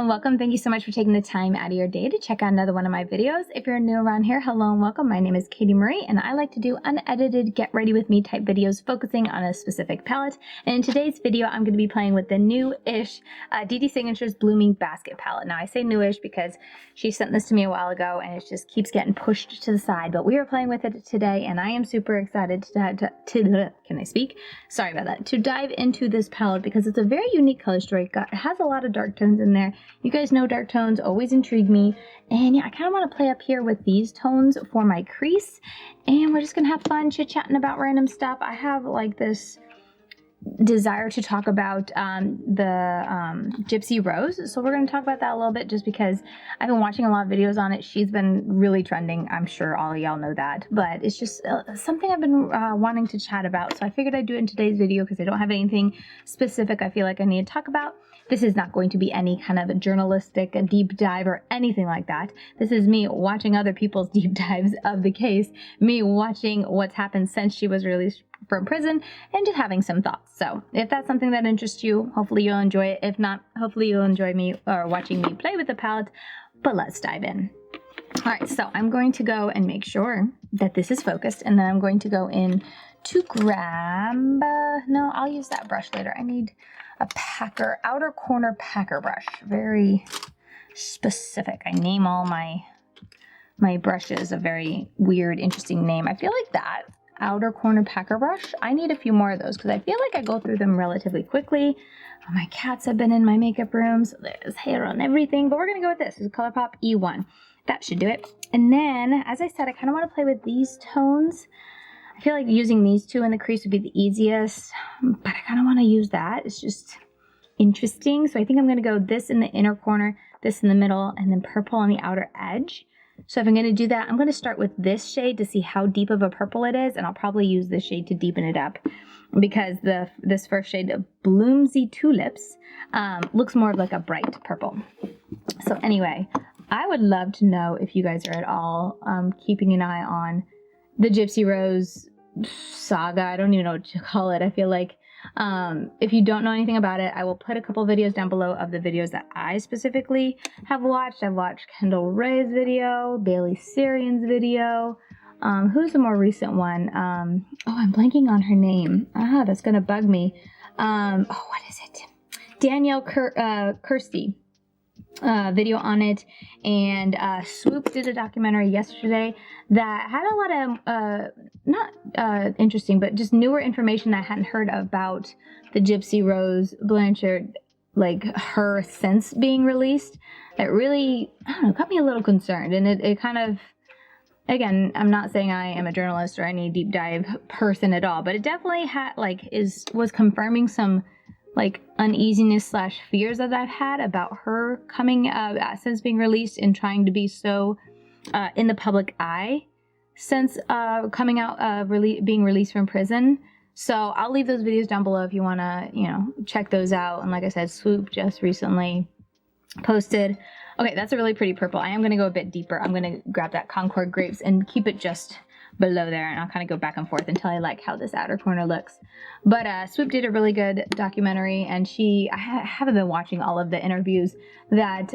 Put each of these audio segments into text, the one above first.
and welcome. Thank you so much for taking the time out of your day to check out another one of my videos. If you're new around here, hello and welcome. My name is Katie Marie, and I like to do unedited, get ready with me type videos focusing on a specific palette. And in today's video, I'm going to be playing with the new-ish DeDe Signature's Blooming Basket palette. Now, I say newish because she sent this to me a while ago, and it just keeps getting pushed to the side. But we are playing with it today, and I am super excited can I speak? Sorry about that. To dive into this palette because it's a very unique color story. It has a lot of dark tones in there. You guys know dark tones always intrigue me, and yeah, I kind of want to play up here with these tones for my crease, and we're just gonna have fun chit-chatting about random stuff. I have like this desire to talk about Gypsy Rose, so we're going to talk about that a little bit just because I've been watching a lot of videos on it. She's been really trending. I'm sure all of y'all know that, but it's just something I've been wanting to chat about, so I figured I'd do it in today's video because I don't have anything specific I feel like I need to talk about. This is not going to be any kind of a journalistic deep dive or anything like that. This is me watching other people's deep dives of the case, me watching what's happened since she was released from prison, and just having some thoughts. So if that's something that interests you, hopefully you'll enjoy it. If not, hopefully you'll enjoy me or watching me play with the palette. But let's dive in. All right, so I'm going to go and make sure that this is focused, and then I'm going to go in to grab, no, I'll use that brush later. I need a outer corner packer brush. Very specific. I name all my brushes a very weird, interesting name. I feel like that outer corner packer brush, I need a few more of those because I feel like I go through them relatively quickly. My cats have been in my makeup room, so there's hair on everything, but we're gonna go with this. This is ColourPop E1. That should do it. And then, as I said, I kind of want to play with these tones. I feel like using these two in the crease would be the easiest, but I kind of want to use that. It's just interesting. So I think I'm going to go this in the inner corner, this in the middle, and then purple on the outer edge. So if I'm going to do that, I'm going to start with this shade to see how deep of a purple it is, and I'll probably use this shade to deepen it up because this first shade of Bloomsy Tulips looks more like a bright purple. So anyway, I would love to know if you guys are at all keeping an eye on the Gypsy Rose saga. I don't even know what to call it. I feel like if you don't know anything about it, I will put a couple videos down below of the videos that I specifically have watched. I've watched Kendall Rae's video, Bailey Sarian's video. Who's the more recent one? Oh, I'm blanking on her name. That's gonna bug me. Oh, what is it? Danielle Kirsty. Video on it, and Swoop did a documentary yesterday that had a lot of not interesting but just newer information that I hadn't heard about the Gypsy Rose Blanchard, like her since being released. That really, I don't know, got me a little concerned, and it kind of, again, I'm not saying I am a journalist or any deep dive person at all, but it definitely had was confirming some like uneasiness / fears that I've had about her coming since being released and trying to be so in the public eye since coming out being released from prison. So I'll leave those videos down below if you want to check those out. And like I said, Swoop just recently posted. Okay, that's a really pretty purple. I am going to go a bit deeper. I'm going to grab that Concord Grapes and keep it just below there, and I'll kind of go back and forth until I like how this outer corner looks. But Swoop did a really good documentary, and I haven't been watching all of the interviews that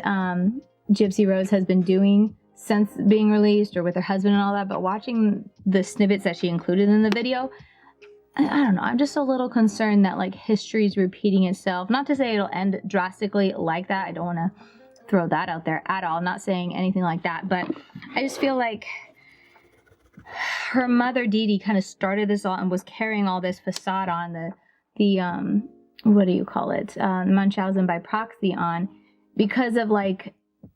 Gypsy Rose has been doing since being released or with her husband and all that, but watching the snippets that she included in the video, I don't know, I'm just a little concerned that like history is repeating itself. Not to say it'll end drastically like that. I don't want to throw that out there at all. I'm not saying anything like that, but I just feel like her mother DeDe kind of started this all and was carrying all this facade on the what do you call it, Munchausen by proxy on, because of like,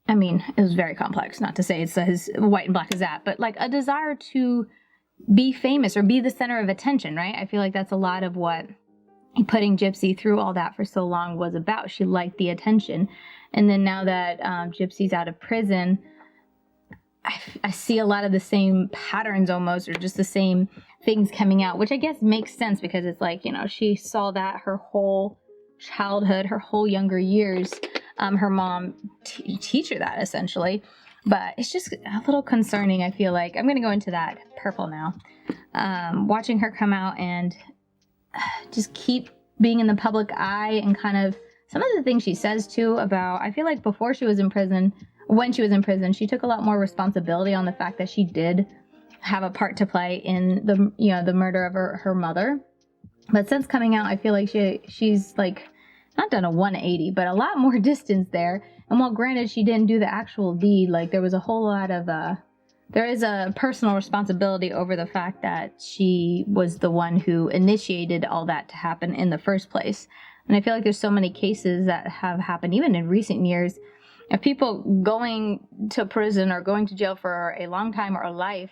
I mean, it was very complex, not to say it's as white and black as that, but like a desire to be famous or be the center of attention, right? I feel like that's a lot of what putting Gypsy through all that for so long was about. She liked the attention, and then now that Gypsy's out of prison, I see a lot of the same patterns almost, or just the same things coming out, which I guess makes sense because it's like, she saw that her whole childhood, her whole younger years, her mom teach her that essentially. But it's just a little concerning, I feel like. I'm going to go into that purple now. Watching her come out and just keep being in the public eye and kind of some of the things she says too about, I feel like before she was in prison, when she was in prison, she took a lot more responsibility on the fact that she did have a part to play in the, you know, the murder of her mother. But since coming out, I feel like she's like not done a 180, but a lot more distance there. And while granted she didn't do the actual deed, like there was a whole lot of there is a personal responsibility over the fact that she was the one who initiated all that to happen in the first place. And I feel like there's so many cases that have happened even in recent years of people going to prison or going to jail for a long time or a life,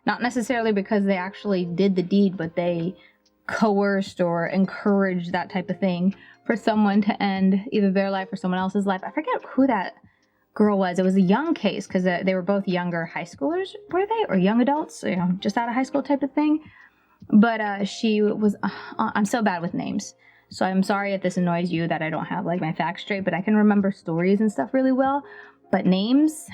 not necessarily because they actually did the deed, but they coerced or encouraged that type of thing for someone to end either their life or someone else's life. I forget who that girl was. It was a young case because they were both younger high schoolers, were they? Or young adults, you know, just out of high school type of thing. But she was, I'm so bad with names. So I'm sorry if this annoys you that I don't have like my facts straight, but I can remember stories and stuff really well. But names,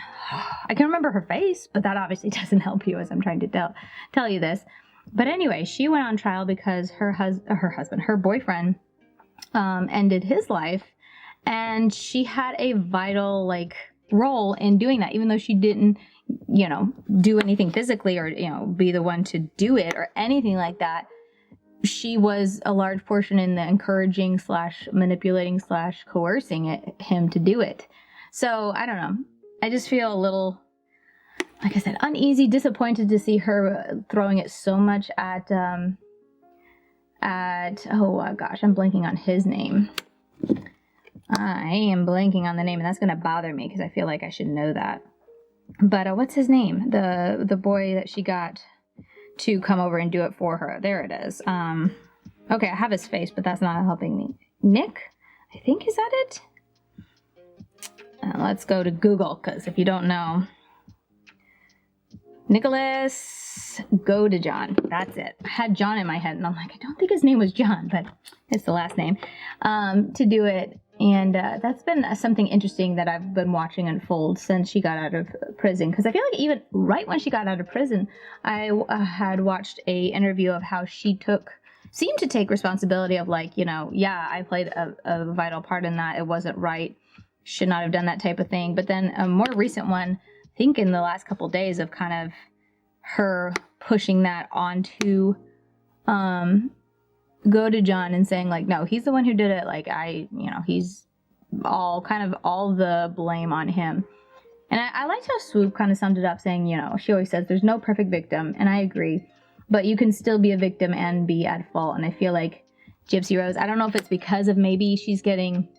I can remember her face, but that obviously doesn't help you as I'm trying to tell you this. But anyway, she went on trial because her boyfriend ended his life, and she had a vital like role in doing that, even though she didn't, you know, do anything physically or, you know, be the one to do it or anything like that. She was a large portion in the encouraging / manipulating / coercing him to do it. So I don't know. I just feel a little, like I said, uneasy, disappointed to see her throwing it so much at oh gosh, I'm blanking on his name. I am blanking on the name, and that's going to bother me because I feel like I should know that. But what's his name? The boy that she got to come over and do it for her. There it is. Okay, I have his face, but that's not helping me. Nick? I think, is that it? Let's go to Google, because if you don't know, Nicholas Godejohn. That's it. I had John in my head, and I'm like, I don't think his name was John, but it's the last name, to do it. And that's been something interesting that I've been watching unfold since she got out of prison. Because I feel like even right when she got out of prison, I had watched a interview of how she seemed to take responsibility of like, you know, yeah, I played a vital part in that. It wasn't right. Should not have done that type of thing. But then a more recent one, I think in the last couple of days of kind of her pushing that onto Godejohn and saying like, no, he's the one who did it. Like he's all the blame on him. And I liked how Swoop kind of summed it up saying, you know, she always says there's no perfect victim. And I agree, but you can still be a victim and be at fault. And I feel like Gypsy Rose, I don't know if it's because of maybe she's getting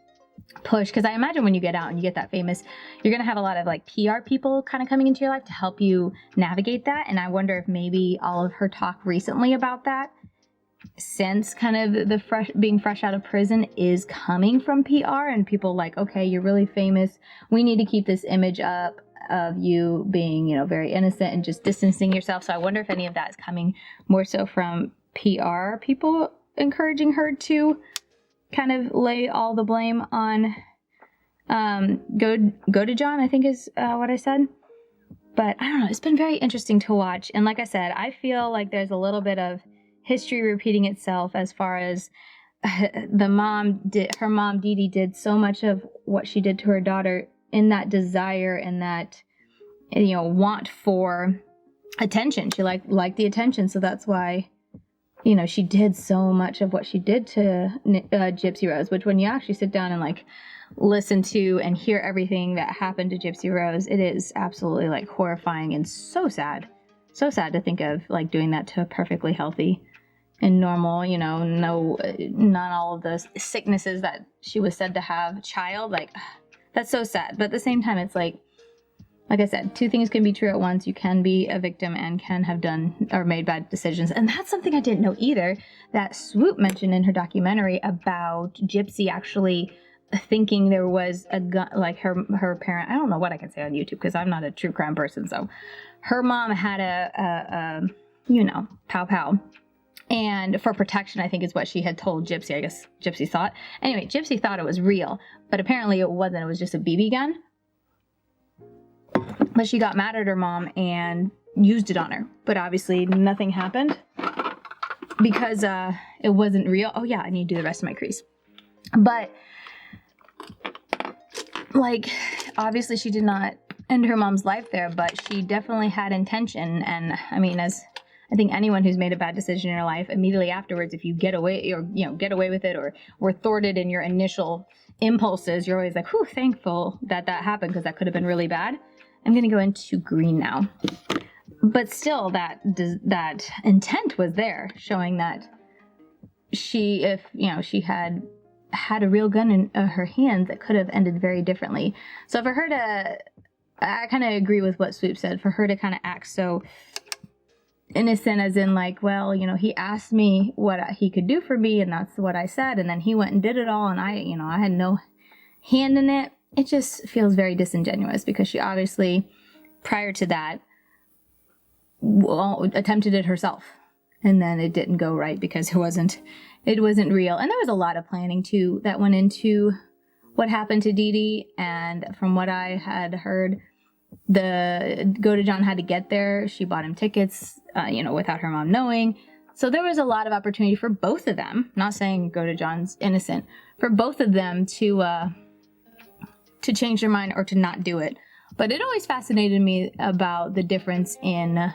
pushed, because I imagine when you get out and you get that famous, you're going to have a lot of like PR people kind of coming into your life to help you navigate that. And I wonder if maybe all of her talk recently about that, since kind of the being fresh out of prison, is coming from PR and people like, okay, you're really famous. We need to keep this image up of you being, you know, very innocent and just distancing yourself. So I wonder if any of that is coming more so from PR people encouraging her to kind of lay all the blame on Godejohn, I think is what I said. But I don't know, it's been very interesting to watch. And like I said, I feel like there's a little bit of history repeating itself as far as her mom, DeDe, did so much of what she did to her daughter in that desire and that, you know, want for attention. She liked the attention. So that's why, you know, she did so much of what she did to Gypsy Rose, which when you actually sit down and like listen to and hear everything that happened to Gypsy Rose, it is absolutely like horrifying and so sad to think of like doing that to a perfectly healthy and normal, you know, not all of the sicknesses that she was said to have child. Like, that's so sad. But at the same time, it's like I said, two things can be true at once. You can be a victim and can have done or made bad decisions. And that's something I didn't know either, that Swoop mentioned in her documentary about Gypsy actually thinking there was a gun, like her parent. I don't know what I can say on YouTube because I'm not a true crime person. So her mom had a you know, pow. And for protection, I think is what she had told Gypsy. I guess Gypsy thought. Anyway, Gypsy thought it was real, but apparently it wasn't. It was just a BB gun. But she got mad at her mom and used it on her. But obviously nothing happened because it wasn't real. Oh yeah, I need to do the rest of my crease. But like, obviously she did not end her mom's life there, but she definitely had intention. And I mean, as I think anyone who's made a bad decision in your life, immediately afterwards, if you get away or, get away with it, or were thwarted in your initial impulses, you're always like, whew, thankful that that happened, because that could have been really bad. I'm going to go into green now. But still, that intent was there, showing that if she had a real gun in her hand, that could have ended very differently. So for her to, I kind of agree with what Swoop said, for her to kind of act so innocent, as in like, well, he asked me what he could do for me, and that's what I said, and then he went and did it all, and I had no hand in it. It just feels very disingenuous, because she obviously, prior to that, attempted it herself, and then it didn't go right because it wasn't real. And there was a lot of planning too that went into what happened to DeDe. And from what I had heard, the Godejohn had to get there. She bought him tickets, without her mom knowing. So there was a lot of opportunity for both of them. Not saying Godejohn's innocent, for both of them to change their mind or to not do it. But it always fascinated me about the difference in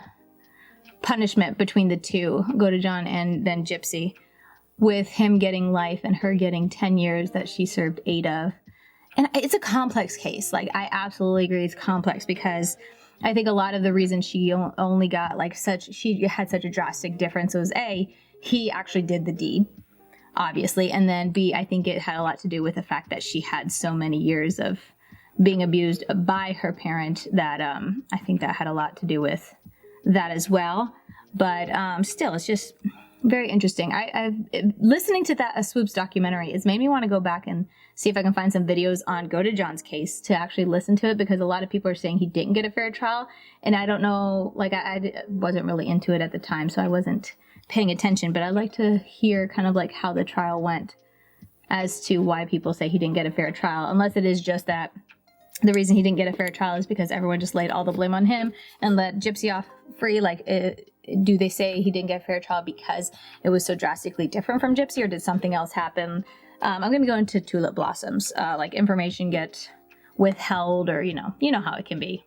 punishment between the two, Godejohn and then Gypsy, with him getting life and her getting 10 years that she served 8 of. And it's a complex case. Like, I absolutely agree it's complex, because I think a lot of the reason she only got she had such a drastic difference was A, he actually did the deed, obviously, and then B, I think it had a lot to do with the fact that she had so many years of being abused by her parent that I think that had a lot to do with that as well. But still, it's just very interesting. I've listening to that Swoop's documentary has made me want to go back and see if I can find some videos on Godejohn's case to actually listen to it, because a lot of people are saying he didn't get a fair trial, and I don't know, like, I wasn't really into it at the time, so I wasn't paying attention, but I'd like to hear kind of like how the trial went as to why people say he didn't get a fair trial, unless it is just that the reason he didn't get a fair trial is because everyone just laid all the blame on him and let Gypsy off free. Like, do they say he didn't get a fair trial because it was so drastically different from Gypsy, or did something else happen? I'm going to go into tulip blossoms, like information get withheld, or, you know how it can be.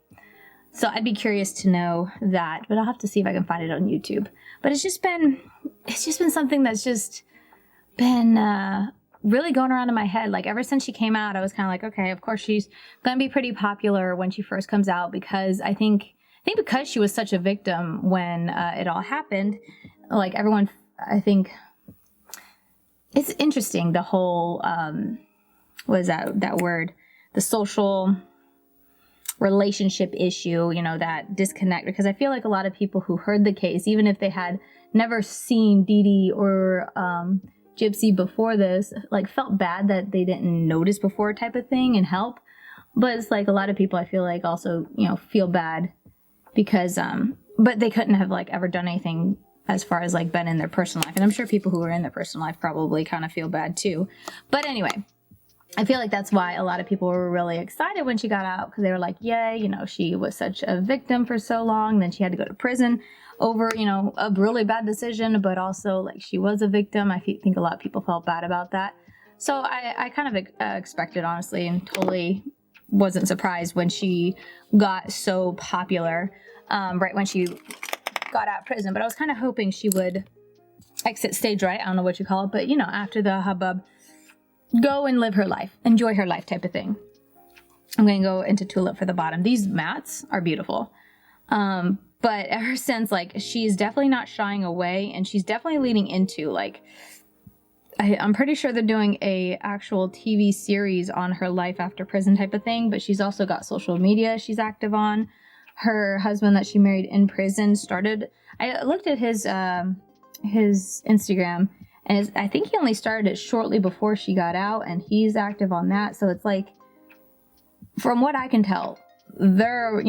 So I'd be curious to know that, but I'll have to see if I can find it on YouTube. But it's just been something that's just been, really going around in my head. Like, ever since she came out, I was kind of like, okay, of course she's gonna be pretty popular when she first comes out, because I think because she was such a victim when it all happened, like, everyone, I think it's interesting, the whole what is that word, the social relationship issue, that disconnect, because I feel like a lot of people who heard the case, even if they had never seen DeDe or Gypsy before this, like, felt bad that they didn't notice before, type of thing, and help. But it's like a lot of people, I feel like, also, feel bad because, but they couldn't have, like, ever done anything as far as, like, been in their personal life. And I'm sure people who are in their personal life probably kind of feel bad too. But anyway, I feel like that's why a lot of people were really excited when she got out, because they were like, yay, she was such a victim for so long. Then she had to go to prison over, a really bad decision, but also, like, she was a victim. I think a lot of people felt bad about that. So I kind of expected, honestly, and totally wasn't surprised when she got so popular, right when she got out of prison. But I was kind of hoping she would exit stage right, I don't know what you call it, but, after the hubbub, go and live her life, enjoy her life, type of thing. I'm going to go into tulip for the bottom. These mats are beautiful. But ever since, like, she's definitely not shying away, and she's definitely leading into, like, I'm pretty sure they're doing a actual TV series on her life after prison, type of thing, but she's also got social media she's active on. Her husband that she married in prison I looked at his Instagram, and I think he only started it shortly before she got out, and he's active on that. So it's like, from what I can tell, they're,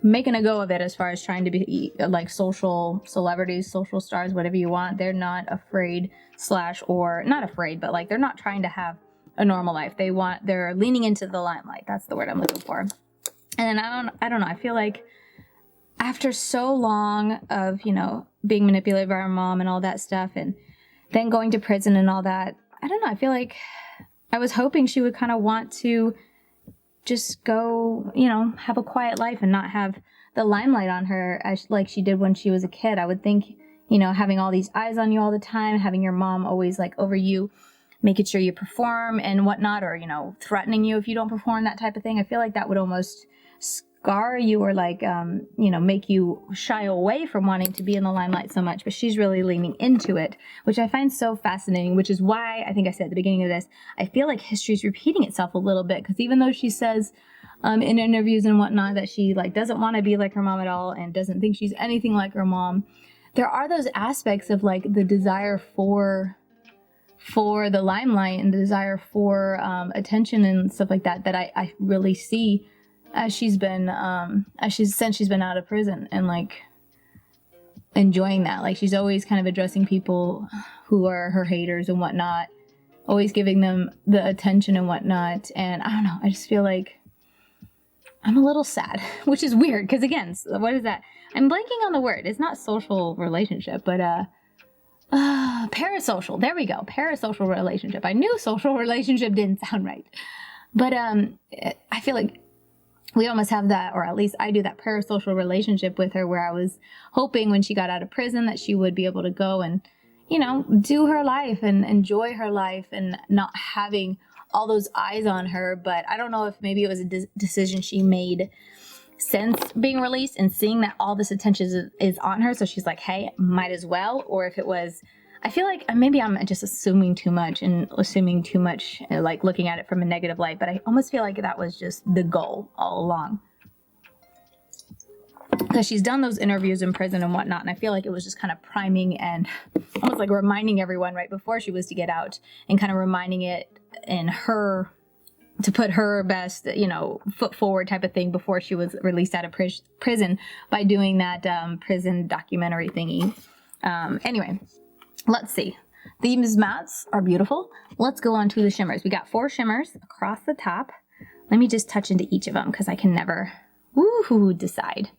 making a go of it as far as trying to be like social celebrities, social stars, whatever you want. They're not afraid or not afraid, but, like, they're not trying to have a normal life. They're leaning into the limelight. That's the word I'm looking for. And I don't know. I feel like after so long of, being manipulated by her mom and all that stuff, and then going to prison and all that, I don't know. I feel like I was hoping she would kind of want to just go, you know, have a quiet life and not have the limelight on her like she did when she was a kid. I would think, you know, having all these eyes on you all the time, having your mom always like over you, making sure you perform and whatnot, or, you know, threatening you if you don't perform, that type of thing. I feel like that would almost scar you or like, you know, make you shy away from wanting to be in the limelight so much. But she's really leaning into it, which I find so fascinating, which is why I think I said at the beginning of this, I feel like history is repeating itself a little bit. Because even though she says in interviews and whatnot that she like doesn't want to be like her mom at all and doesn't think she's anything like her mom, there are those aspects of like the desire for the limelight and the desire for attention and stuff like that I really see as she's been since she's been out of prison, and like enjoying that. Like she's always kind of addressing people who are her haters and whatnot, always giving them the attention and whatnot. And I don't know, I just feel like I'm a little sad, which is weird because again, what is that? I'm blanking on the word. It's not social relationship, but parasocial. There we go. Parasocial relationship. I knew social relationship didn't sound right. But I feel like we almost have that, or at least I do, that parasocial relationship with her, where I was hoping when she got out of prison that she would be able to go and, you know, do her life and enjoy her life and not having all those eyes on her. But I don't know if maybe it was a decision she made since being released and seeing that all this attention is on her, so she's like, hey, might as well. Or if it was, I feel like maybe I'm just assuming too much, like looking at it from a negative light, but I almost feel like that was just the goal all along, because she's done those interviews in prison and whatnot, and I feel like it was just kind of priming and almost like reminding everyone right before she was to get out, and kind of reminding it in her to put her best, you know, foot forward type of thing before she was released out of prison by doing that prison documentary thingy. Anyway, let's see. These mats are beautiful. Let's go on to the shimmers. We got 4 shimmers across the top. Let me just touch into each of them because I can never decide.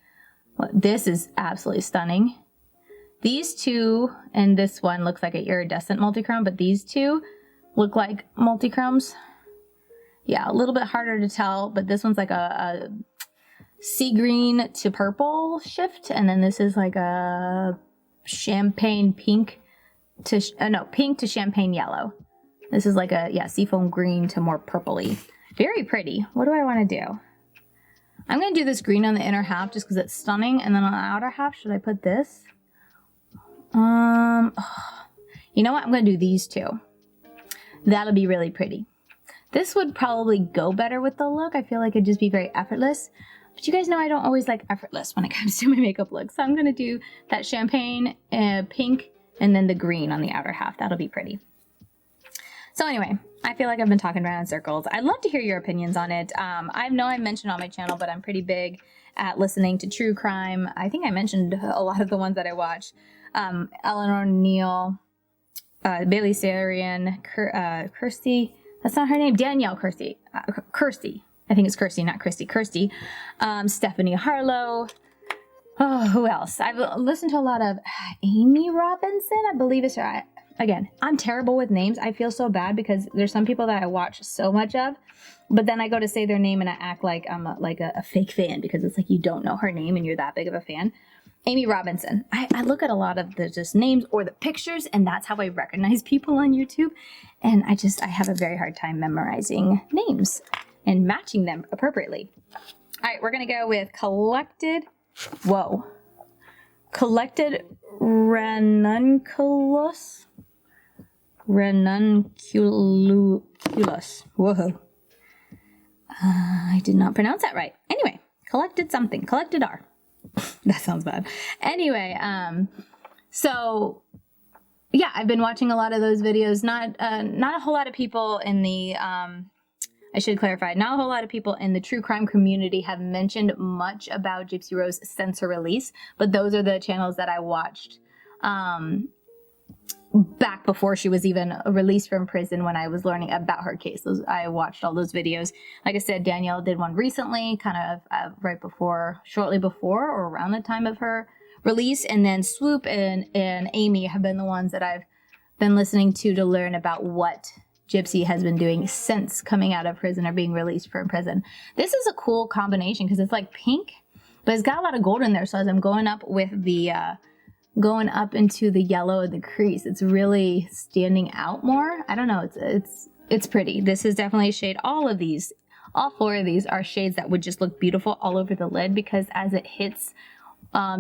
Well, this is absolutely stunning. These two and this one looks like an iridescent multichrome, but these two look like multichromes. Yeah, a little bit harder to tell, but this one's like a sea green to purple shift, and then this is like a champagne pink to pink to champagne yellow. This is like a seafoam green to more purpley. Very pretty. What do I want to do? I'm going to do this green on the inner half just because it's stunning, and then on the outer half, should I put this? You know what? I'm going to do these two. That'll be really pretty. This would probably go better with the look. I feel like it'd just be very effortless. But you guys know I don't always like effortless when it comes to my makeup look. So I'm going to do that champagne pink and then the green on the outer half. That'll be pretty. So anyway, I feel like I've been talking around in circles. I'd love to hear your opinions on it. I know I mentioned on my channel, but I'm pretty big at listening to true crime. I think I mentioned a lot of the ones that I watch. Eleanor Neal, Bailey Sarian, Kirsty. That's not her name. Danielle Kirsty. Kirsty. I think it's Kirsty, not Christy. Kirsty. Stephanie Harlow. Oh, who else? I've listened to a lot of Amy Robinson, I believe is her. Again, I'm terrible with names. I feel so bad because there's some people that I watch so much of, but then I go to say their name and I act like I'm a fake fan because it's like you don't know her name and you're that big of a fan. Amy Robinson. I look at a lot of the just names or the pictures, and that's how I recognize people on YouTube. And I have a very hard time memorizing names and matching them appropriately. All right, we're going to go with Collected Ranunculus. Whoa. I did not pronounce that right. Anyway, Collected R. That sounds bad. Anyway, so yeah, I've been watching a lot of those videos. Not a whole lot of people in the, I should clarify, not a whole lot of people in the true crime community have mentioned much about Gypsy Rose since her release, but those are the channels that I watched back before she was even released from prison when I was learning about her case. I watched all those videos. Like I said, Danielle did one recently, kind of shortly before or around the time of her release. And then Swoop and Amy have been the ones that I've been listening to learn about what Gypsy has been doing since coming out of prison or being released from prison. This is a cool combination because it's like pink, but it's got a lot of gold in there. So as I'm going up with the, going up into the yellow of the crease, it's really standing out more. I don't know. It's pretty. This is definitely a shade. All four of these are shades that would just look beautiful all over the lid, because as it hits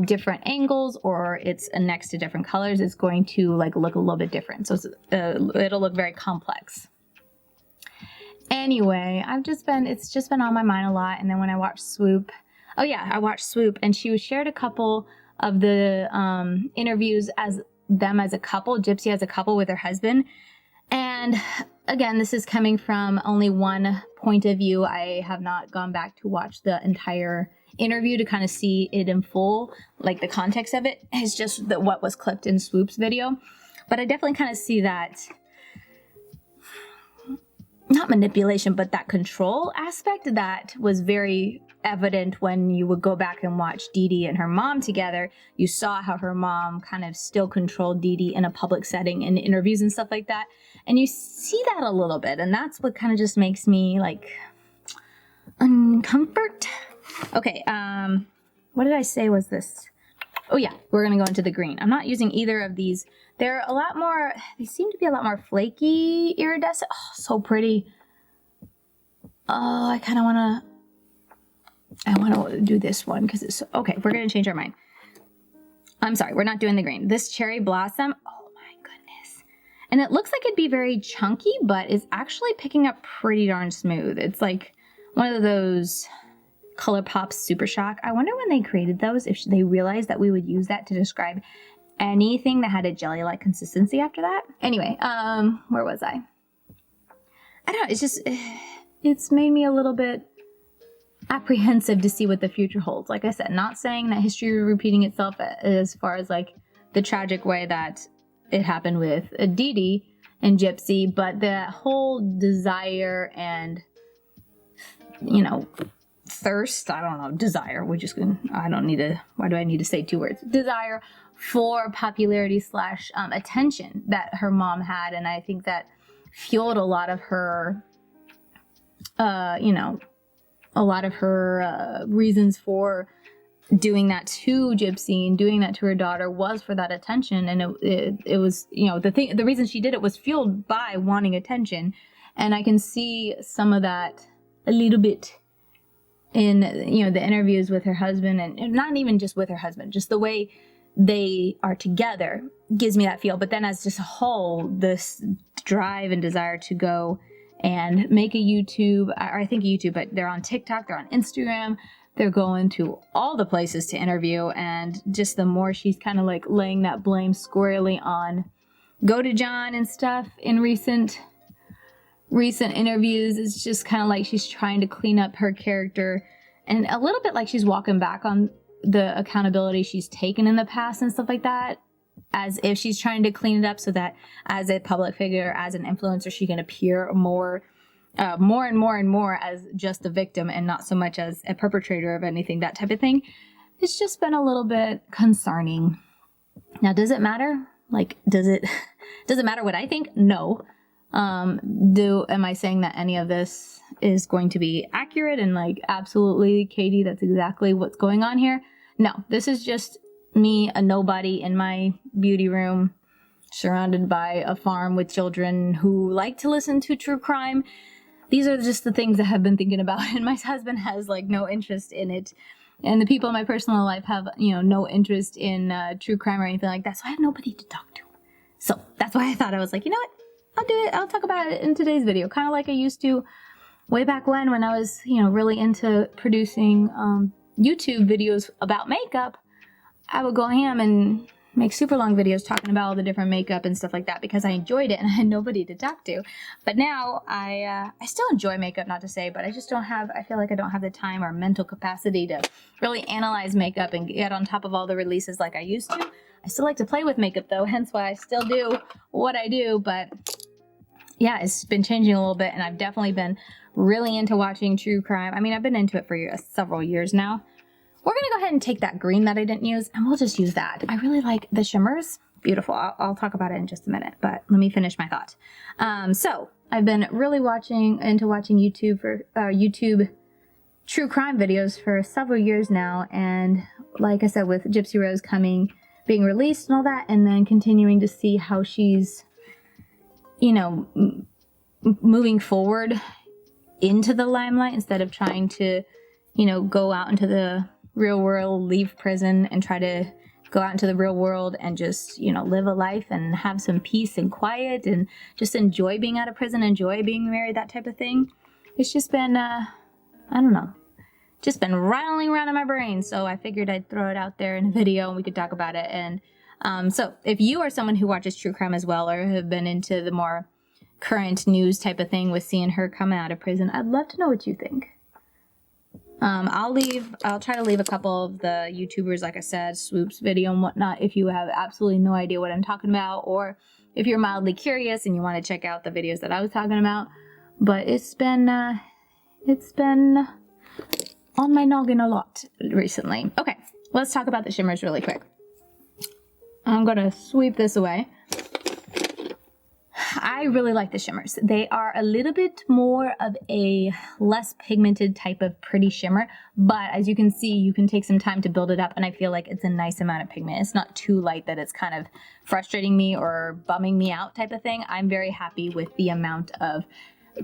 different angles or it's next to different colors, it's going to like look a little bit different. So it'll look very complex. Anyway, it's just been on my mind a lot. And then when I watched Swoop, oh yeah, I watched Swoop, and she shared a couple of the interviews as a couple, Gypsy as a couple with her husband. And again, this is coming from only one point of view. I have not gone back to watch the entire interview to kind of see it in full, like the context of it. It's just what was clipped in Swoop's video. But I definitely kind of see that, not manipulation, but that control aspect that was very evident when you would go back and watch DeDe and her mom together. You saw how her mom kind of still controlled DeDe in a public setting in interviews and stuff like that. And you see that a little bit, and that's what kind of just makes me like uncomfort. Okay, what did I say was this? Oh yeah, we're gonna go into the green. I'm not using either of these. They're a lot more, they seem to be a lot more flaky, iridescent. Oh, so pretty. Oh, I want to do this one because it's, okay, we're going to change our mind. I'm sorry, we're not doing the green. This Cherry Blossom, oh my goodness. And it looks like it'd be very chunky, but it's actually picking up pretty darn smooth. It's like one of those ColourPop Super Shock. I wonder when they created those, if they realized that we would use that to describe anything that had a jelly-like consistency after that. Anyway, where was I? I don't know, it's just, it's made me a little bit apprehensive to see what the future holds. Like I said, not saying that history repeating itself as far as like the tragic way that it happened with DeDe and Gypsy, but that whole desire and, you know, thirst, I don't know, desire, we're just gonna, I don't need to, why do I need to say two words? Desire for popularity / attention that her mom had. And I think that fueled a lot of her, you know, a lot of her reasons for doing that to Gypsy and doing that to her daughter was for that attention. And it was, you know, the reason she did it was fueled by wanting attention. And I can see some of that a little bit in, you know, the interviews with her husband, and not even just with her husband, just the way they are together gives me that feel. But then as just a whole, this drive and desire to go and make a YouTube, or I think YouTube, but they're on TikTok, they're on Instagram, they're going to all the places to interview. And just the more she's kind of like laying that blame squarely on Go to John and stuff in recent interviews, it's just kind of like she's trying to clean up her character, and a little bit like she's walking back on the accountability she's taken in the past and stuff like that, as if she's trying to clean it up so that as a public figure, as an influencer, she can appear more and more as just a victim and not so much as a perpetrator of anything, that type of thing. It's just been a little bit concerning. Now, does it matter? Like, does it matter what I think? No. Am I saying that any of this is going to be accurate and like, absolutely, Katie, that's exactly what's going on here? No, this is just me, a nobody in my beauty room, surrounded by a farm with children who like to listen to true crime. These are just the things that I've been thinking about, and my husband has like no interest in it. And the people in my personal life have, you know, no interest in true crime or anything like that. So I have nobody to talk to. So that's why I thought, I was like, you know what? I'll do it. I'll talk about it in today's video. Kind of like I used to way back when I was, you know, really into producing YouTube videos about makeup. I would go ham and make super long videos talking about all the different makeup and stuff like that because I enjoyed it and I had nobody to talk to. But now I still enjoy makeup, not to say, but I just don't have, I feel like I don't have the time or mental capacity to really analyze makeup and get on top of all the releases like I used to. I still like to play with makeup though, hence why I still do what I do. But yeah, it's been changing a little bit, and I've definitely been really into watching true crime. I mean, I've been into it for several years now. We're gonna go ahead and take that green that I didn't use, and we'll just use that. I really like the shimmers. Beautiful. I'll talk about it in just a minute, but let me finish my thought. So I've been really watching YouTube for YouTube true crime videos for several years now, and like I said, with Gypsy Rose being released and all that, and then continuing to see how she's, you know, moving forward into the limelight instead of trying to, you know, go out into the real world, leave prison, and try to go out into the real world and just, you know, live a life and have some peace and quiet and just enjoy being out of prison, enjoy being married, that type of thing. It's just been, I don't know, just been rattling around in my brain. So I figured I'd throw it out there in a video and we could talk about it. And so if you are someone who watches true crime as well, or have been into the more current news type of thing with seeing her come out of prison, I'd love to know what you think. I'll try to leave a couple of the YouTubers, like I said, Swoop's video and whatnot, if you have absolutely no idea what I'm talking about, or if you're mildly curious and you want to check out the videos that I was talking about. But it's been on my noggin a lot recently. Okay, let's talk about the shimmers really quick. I'm gonna sweep this away. I really like the shimmers. They are a little bit more of a less pigmented type of pretty shimmer, but as you can see, you can take some time to build it up, and I feel like it's a nice amount of pigment. It's not too light that it's kind of frustrating me or bumming me out type of thing. I'm very happy with the amount of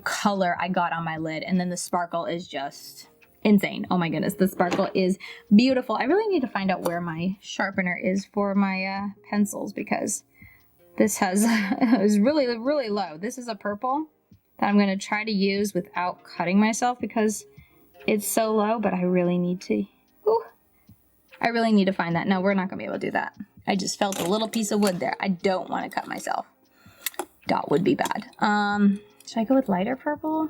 color I got on my lid, and then the sparkle is just insane. Oh my goodness, the sparkle is beautiful. I really need to find out where my sharpener is for my pencils, because this is really, really low. This is a purple that I'm going to try to use without cutting myself because it's so low, but I really need to, I really need to find that. No, we're not going to be able to do that. I just felt a little piece of wood there. I don't want to cut myself. That would be bad. Should I go with lighter purple?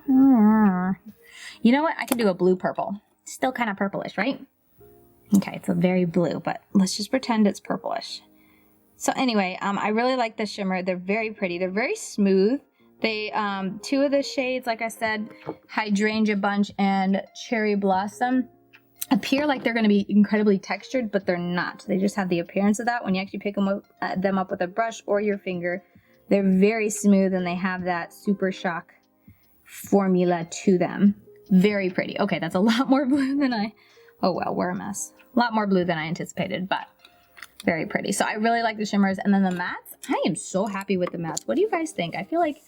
You know what? I could do a blue purple. Still kind of purplish, right? Okay, it's a very blue, but let's just pretend it's purplish. So anyway, I really like the shimmer. They're very pretty. They're very smooth. They, two of the shades, like I said, Hydrangea Bunch and Cherry Blossom, appear like they're going to be incredibly textured, but they're not. They just have the appearance of that when you actually pick them up with a brush or your finger. They're very smooth, and they have that Super Shock formula to them. Very pretty. Okay, that's a lot more blue than oh well, we're a mess. A lot more blue than I anticipated, but very pretty. So I really like the shimmers. And then the mattes, I am so happy with the mattes. What do you guys think? I feel like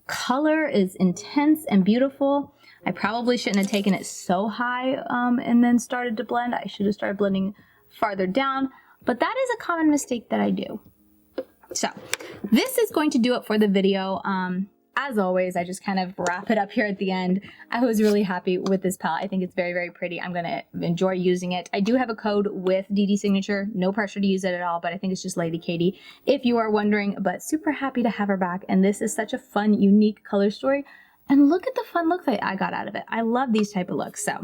color is intense and beautiful. I probably shouldn't have taken it so high and then started to blend. I should have started blending farther down, but that is a common mistake that I do. So this is going to do it for the video. As always, I just kind of wrap it up here at the end. I was really happy with this palette. I think it's very, very pretty. I'm going to enjoy using it. I do have a code with DeDe Signature. No pressure to use it at all, but I think it's just Lady Katie, if you are wondering. But super happy to have her back. And this is such a fun, unique color story. And look at the fun looks I got out of it. I love these type of looks. So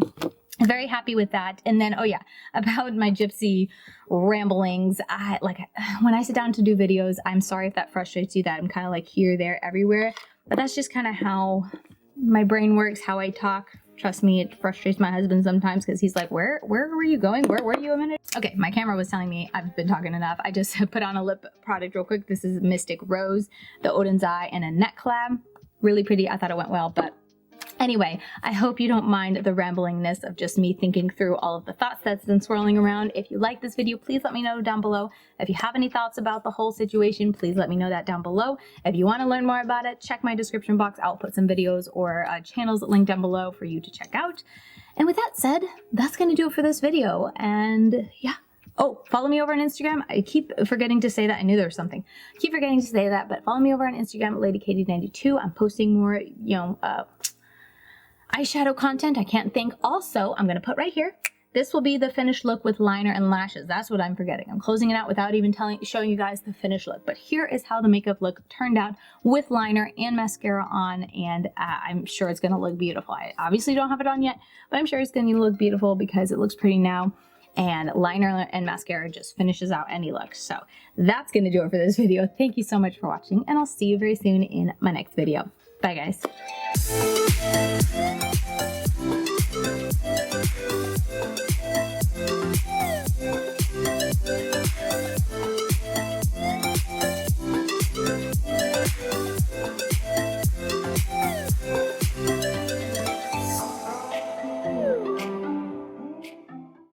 I'm very happy with that. And then, oh yeah, about my gypsy ramblings, when I sit down to do videos, I'm sorry if that frustrates you, that I'm kind of like here, there, everywhere. But that's just kind of how my brain works, how I talk. Trust me, it frustrates my husband sometimes because he's like, where were you going? Where were you a minute? Okay, my camera was telling me I've been talking enough. I just put on a lip product real quick. This is Mystic Rose, the Odin's Eye, and a neck collab. Really pretty. I thought it went well, but anyway, I hope you don't mind the ramblingness of just me thinking through all of the thoughts that's been swirling around. If you like this video, please let me know down below. If you have any thoughts about the whole situation, please let me know that down below. If you want to learn more about it, check my description box. I'll put some videos or channels linked down below for you to check out. And with that said, that's going to do it for this video. And yeah. Oh, follow me over on Instagram. I keep forgetting to say that. I knew there was something. I keep forgetting to say that, but follow me over on Instagram at LadyKatie92. I'm posting more, eyeshadow content. I can't think. Also, I'm going to put right here, this will be the finished look with liner and lashes. That's what I'm forgetting. I'm closing it out without even showing you guys the finished look. But here is how the makeup look turned out with liner and mascara on, and I'm sure it's going to look beautiful. I obviously don't have it on yet, but I'm sure it's going to look beautiful because it looks pretty now. And liner and mascara just finishes out any look. So that's going to do it for this video. Thank you so much for watching, and I'll see you very soon in my next video. Bye, guys.